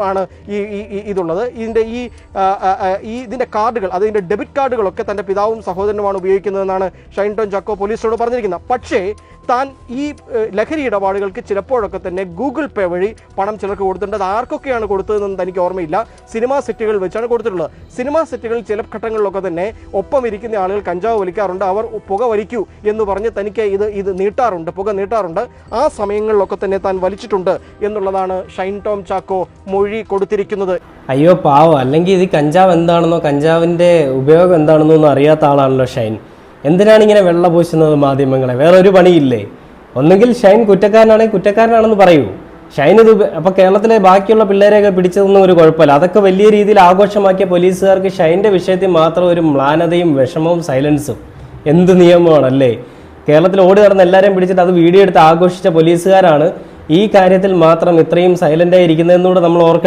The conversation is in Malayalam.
ആണ് ഇതുള്ളത്. ഇതിന്റെ കാർഡുകൾ, അതിന്റെ ഡെബിറ്റ് കാർഡുകളൊക്കെ തന്റെ പിതാവും സഹോദരനുമാണ് ഉപയോഗിക്കുന്നതെന്നാണ് ഷൈൻ ടോം ചാക്കോ പോലീസിനോട് പറഞ്ഞിരിക്കുന്നത്. പക്ഷേ താൻ ഈ ലഹരി ഇടപാടുകൾക്ക് ചിലപ്പോഴൊക്കെ തന്നെ ഗൂഗിൾ പേ വഴി പണം ചിലർക്ക് കൊടുത്തിട്ടുണ്ട്. അത് ആർക്കൊക്കെയാണ് കൊടുത്തതെന്ന് തനിക്ക് ഓർമ്മയില്ല. സിനിമാ സെറ്റുകൾ വെച്ചാണ് കൊടുത്തിട്ടുള്ളത്. സിനിമാ സെറ്റുകളിൽ ചില ഘട്ടങ്ങളിലൊക്കെ തന്നെ ഒപ്പം ഇരിക്കുന്ന ആളുകൾ കഞ്ചാവ് വലിക്കാറുണ്ട്. അവർ പുക വലിക്കൂ എന്ന് പറഞ്ഞ് തനിക്ക് ഇത് നീട്ടാറുണ്ട്, പുക നീട്ടാറുണ്ട്. ആ സമയങ്ങളിലൊക്കെ തന്നെ താൻ വലിച്ചിട്ടുണ്ട് എന്നുള്ളതാണ് ഷൈൻ ടോം ചാക്കോ മൊഴി കൊടുത്തിരിക്കുന്നത്. അയ്യോ പാവം, അല്ലെങ്കിൽ ഇത് കഞ്ചാവ് എന്താണെന്നോ കഞ്ചാവിൻ്റെ ഉപയോഗം എന്താണെന്നോ ഒന്നും അറിയാത്ത ആളാണല്ലോ ഷൈൻ. എന്തിനാണ് ഇങ്ങനെ വെള്ള പൂശുന്നത് മാധ്യമങ്ങളെ? വേറെ ഒരു പണിയില്ലേ? ഒന്നുകിൽ ഷൈൻ കുറ്റക്കാരനാണെങ്കിൽ കുറ്റക്കാരനാണെന്ന് പറയൂ. ഷൈൻ ഇത് അപ്പോൾ കേരളത്തിലെ ബാക്കിയുള്ള പിള്ളേരെയൊക്കെ പിടിച്ചതൊന്നും ഒരു കുഴപ്പമില്ല. അതൊക്കെ വലിയ രീതിയിൽ ആഘോഷമാക്കിയ പോലീസുകാർക്ക് ഷൈൻ്റെ വിഷയത്തിൽ മാത്രം ഒരു മ്ലാനതയും വിഷമവും സൈലൻസും. എന്ത് നിയമമാണല്ലേ? കേരളത്തിൽ ഓടി നടന്ന് എല്ലാവരെയും പിടിച്ചിട്ട് അത് വീഡിയോ എടുത്ത് ആഘോഷിച്ച പോലീസുകാരാണ് ഈ കാര്യത്തിൽ മാത്രം ഇത്രയും സൈലൻ്റായി ഇരിക്കുന്നതെന്നുകൂടെ നമ്മൾ ഓർക്കണം.